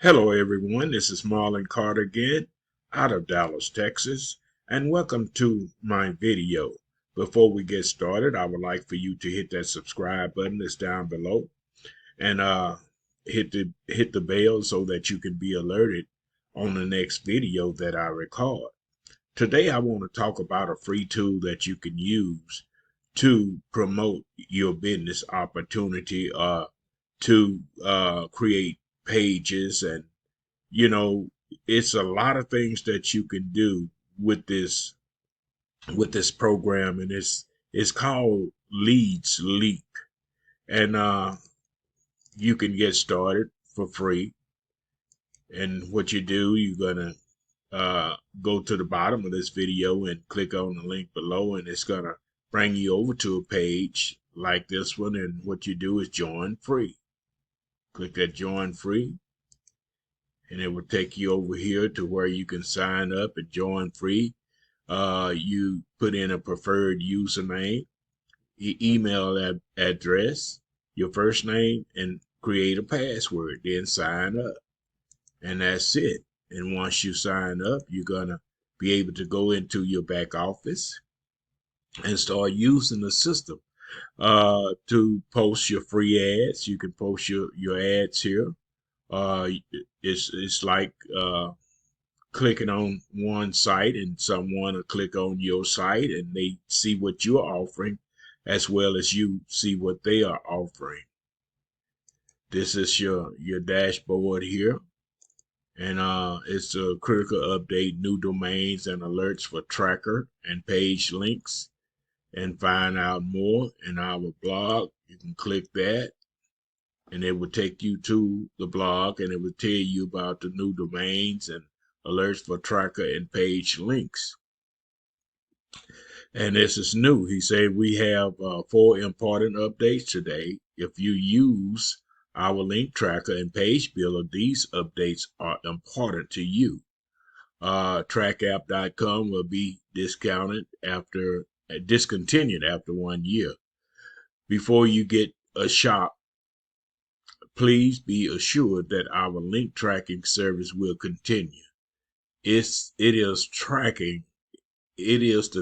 Hello everyone, this is Marlon Carter again out of Dallas, Texas, and welcome to my video. Before we get started, I would like for you to hit that subscribe button that's down below and hit the bell so that you can be alerted on the next video that I record. Today I want to talk about a free tool that you can use to promote your business opportunity to create pages, and you know it's a lot of things that you can do with this program, and it's called LeadsLeap. And you can get started for free. And what you do, you're gonna go to the bottom of this video and click on the link below, and it's gonna bring you over to a page like this one. And what you do is join free. Click that join free, and it will take you over here to where you can sign up and join free. You put in a preferred username, email address, your first name, and create a password, then sign up. And that's it. And once you sign up, you're going to be able to go into your back office and start using the system to post your free ads. You can post your ads here. It's like clicking on one site and someone will click on your site and they see what you're offering as well as you see what they are offering. This is your dashboard here, and it's a critical update, new domains and alerts for tracker and page links. And find out more in our blog. You can click that and it will take you to the blog, and it will tell you about the new domains and alerts for tracker and page links. And this is new. He said we have 4 important updates today. If you use our link tracker and page builder, these updates are important to you. Trackapp.com will be discounted after discontinued after 1 year. Before you get a shop, please be assured that our link tracking service will continue. It is the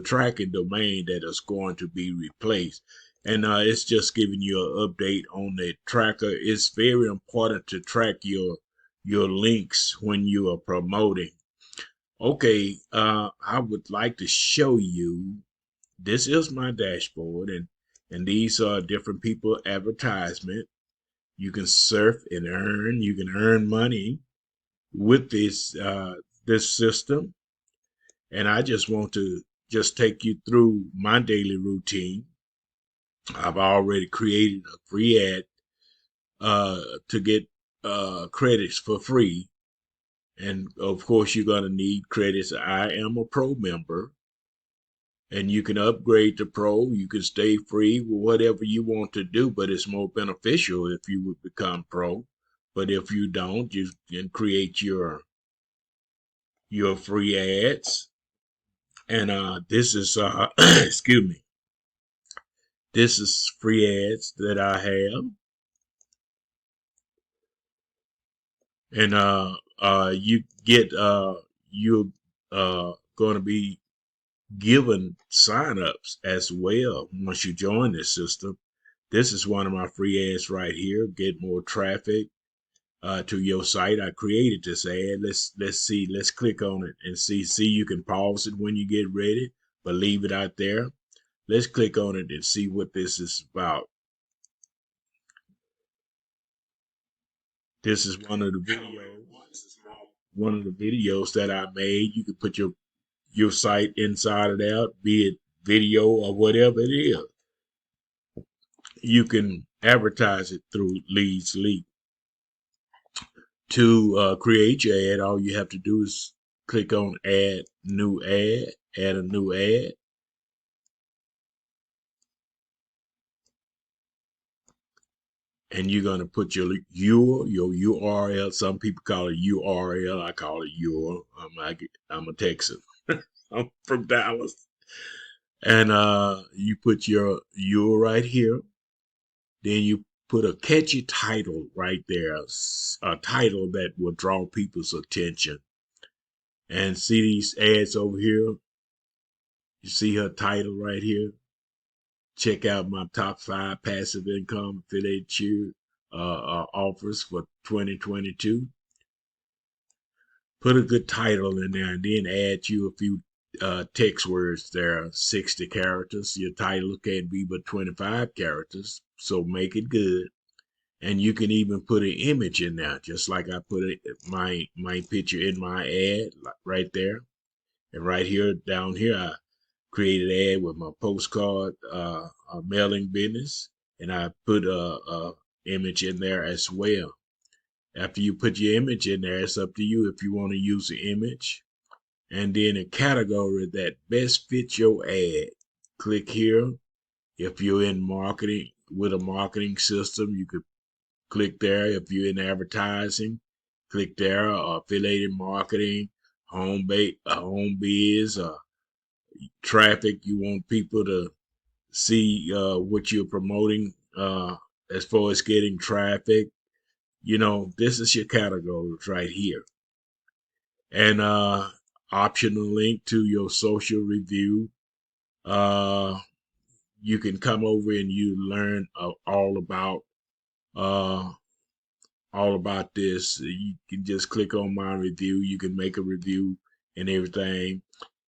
tracking domain that is going to be replaced. And it's just giving you an update on the tracker. It's very important to track your links when you are promoting. Okay, I would like to show you. This is my dashboard, and these are different people advertisement. You can surf and earn. You can earn money with this system. And I just want to take you through my daily routine. I've already created a free ad to get credits for free. And of course, you're going to need credits. I am a pro member, and you can upgrade to pro. You can stay free, whatever you want to do, but it's more beneficial if you would become pro. But if you don't, you can create your free ads. And this is excuse me, this is free ads that I have. And you get you're going to be given signups as well once you join this system. This is one of my free ads right here. Get more traffic to your site. I created this ad. Let's see. Let's click on it and see. You can pause it when you get ready, but leave it out there. Let's click on it and see what this is about. This is one of the videos that I made. You can put your site inside of that, be it video or whatever it is. You can advertise it through LeadsLeap. To create your ad, all you have to do is click on add a new ad. And you're going to put your URL. Some people call it URL. I call it URL. I'm a Texan. I'm from Dallas. And you put your URL right here. Then you put a catchy title right there, a title that will draw people's attention. And see these ads over here? You see her title right here? Check out my top 5 passive income affiliate offers for 2022. Put a good title in there and then add you a few text words there, 60 characters. Your title can't be but 25 characters, so make it good. And you can even put an image in there, just like I put my picture in my ad right there. And right here, down here, I created an ad with my postcard mailing business, and I put a image in there as well. After you put your image in there, it's up to you if you want to use the image. And then a category that best fits your ad. Click here. If you're in marketing with a marketing system, you could click there. If you're in advertising, click there. Affiliated marketing, home biz, traffic. You want people to see what you're promoting as far as getting traffic. This is your categories right here. And optional link to your social review. You can come over and you learn all about this. You can just click on my review. You can make a review and everything.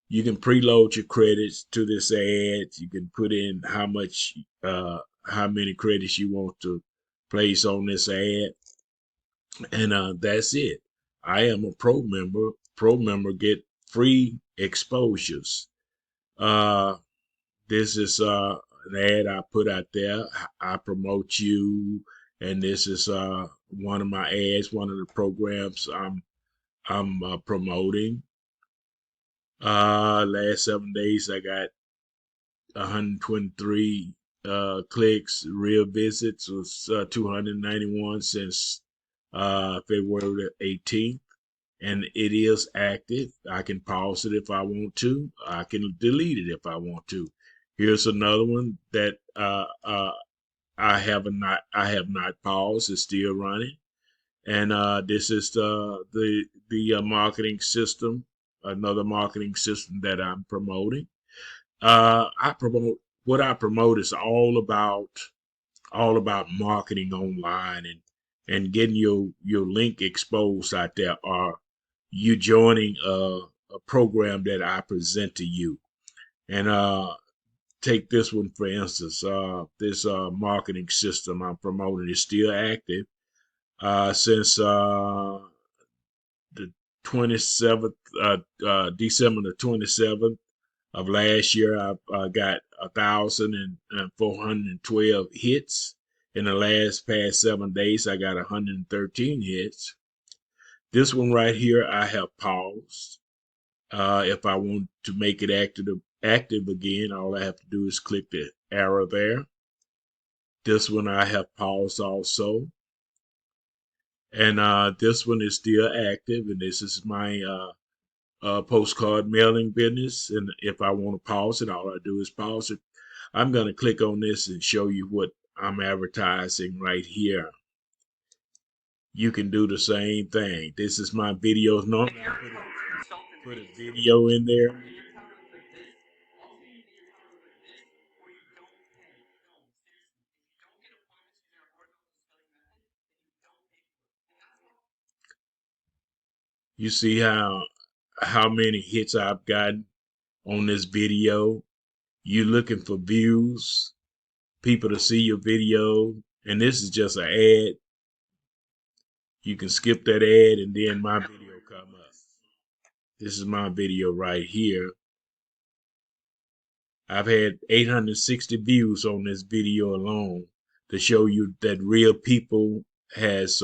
You can preload your credits to this ad. You can put in how many credits you want to place on this ad. And that's it. I am a pro member. Pro member get free exposures. This is an ad I put out there. I promote you, and this is one of my ads, one of the programs I'm promoting. Last 7 days I got 123 clicks. Real visits was 291 since February 18th. And it is active. I can pause it if I want to. I can delete it if I want to. Here's another one that I have not paused. It's still running. And this is the marketing system, another marketing system that I'm promoting. I promote what I promote is all about marketing online and getting your link exposed out there, or you joining a program that I present to you. And take this one for instance. This marketing system I'm promoting is still active since the 27th, December the 27th of last year. I got 1,412 hits. In the past 7 days, I got 113 hits. This one right here, I have paused. If I want to make it active again, all I have to do is click the arrow there. This one I have paused also. And this one is still active, and this is my postcard mailing business. And if I want to pause it, all I do is pause it. I'm going to click on this and show you what I'm advertising right here. You can do the same thing. This is my videos. Normally I put a video in there. You see how many hits I've gotten on this video. You looking for views, people to see your video, and this is just an ad. You can skip that ad and then my video come up. This is my video right here. I've had 860 views on this video alone to show you that real people has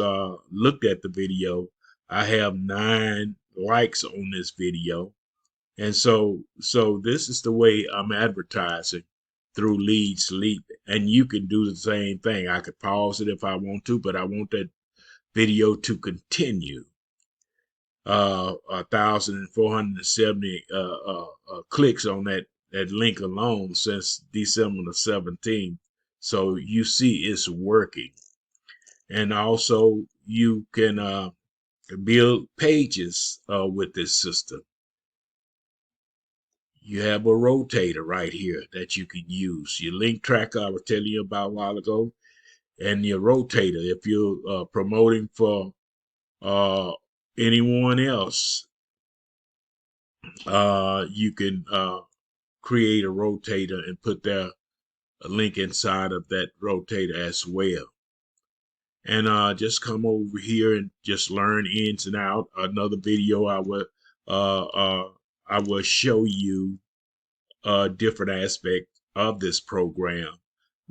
looked at the video. I have 9 likes on this video. And so this is the way I'm advertising through LeadsLeap. And you can do the same thing. I could pause it if I want to, but I want that video to continue. 1,470 clicks on that link alone since December the 17th. So you see it's working. And also you can build pages with this system. You have a rotator right here that you can use. Your link tracker I was telling you about a while ago, and your rotator. If you're promoting for uh, anyone else, you can create a rotator and put their link inside of that rotator as well. And just come over here and just learn ins and out. Another video uh, uh, I will show you a different aspect of this program,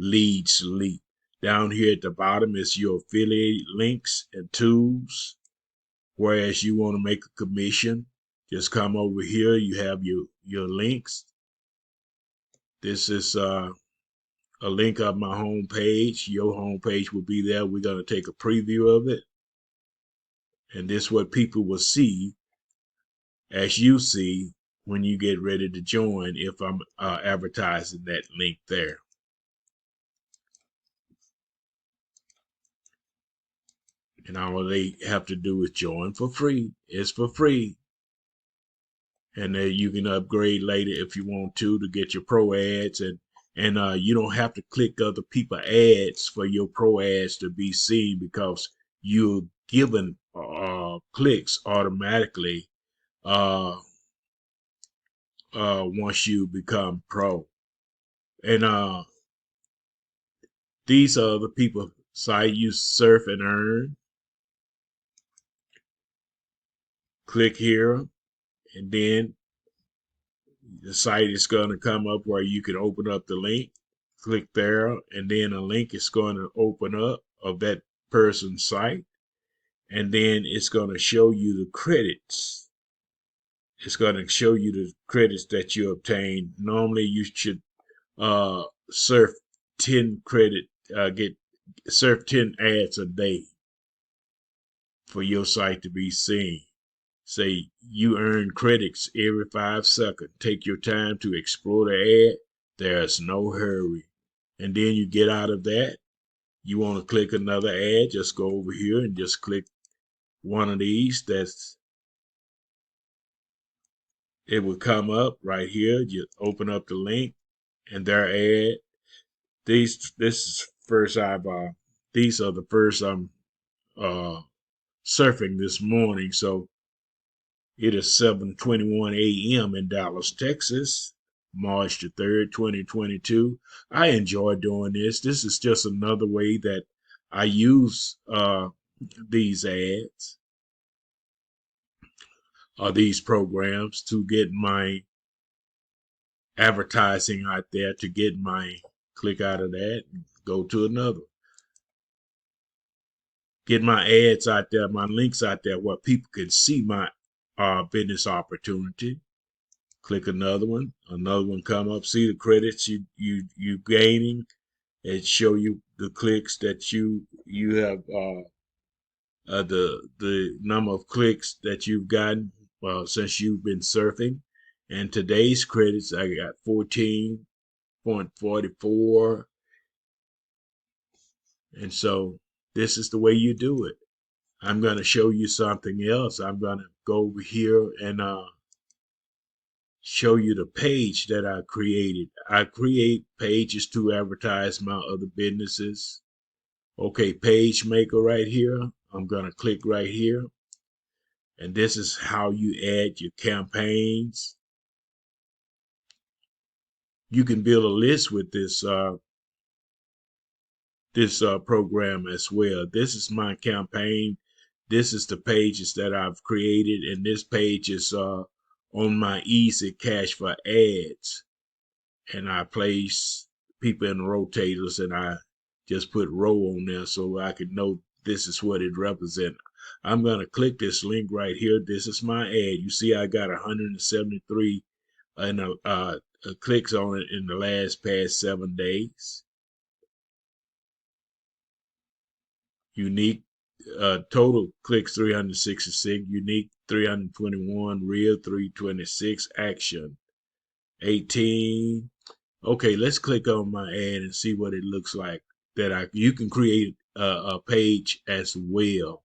LeadsLeap. Down here at the bottom is your affiliate links and tools. Whereas you want to make a commission, just come over here. You have your links. This is a link of my home page. Your home page will be there. We're going to take a preview of it. And this is what people will see as you see when you get ready to join if I'm advertising that link there. And all they have to do is join for free. It's for free. And then you can upgrade later if you want to get your pro ads, and you don't have to click other people ads for your pro ads to be seen, because you're given clicks automatically once you become pro. And these are the people site you surf and earn. Click here, and then the site is going to come up where you can open up the link. Click there, and then a link is going to open up of that person's site, and then it's going to show you the credits. It's going to show you the credits that you obtained. Normally, you should surf 10 credit, surf 10 ads a day for your site to be seen. Say you earn credits every 5 seconds. Take your time to explore the ad. There's no hurry. And then you get out of that. You want to click another ad, just go over here and just click one of these. It will come up right here. You open up the link and their ad. These are the first I'm surfing this morning. So it is 7:21 a.m. in Dallas, Texas, March the 3rd, 2022. I enjoy doing this. This is just another way that I use these ads or these programs to get my advertising out there, to get my click out of that and go to another. Get my ads out there, my links out there where people can see my business opportunity. Click another one come up, see the credits you gaining, and show you the clicks that you have the number of clicks that you've gotten since you've been surfing. And today's credits, I got 14.44. And so this is the way you do it. I'm going to show you something else. I'm going to go over here and show you the page that I created. I create pages to advertise my other businesses. Okay, page maker right here. I'm going to click right here. And this is how you add your campaigns. You can build a list with this program as well. This is my campaign. This is the pages that I've created, and this page is on my Easy Cash for Ads. And I place people in rotators, and I just put row on there so I can know this is what it represents. I'm going to click this link right here. This is my ad. You see I got 173 clicks on it in the past 7 days. Unique total clicks 366, unique 321, real 326, action 18. Okay, let's click on my ad and see what it looks like. You can create page as well.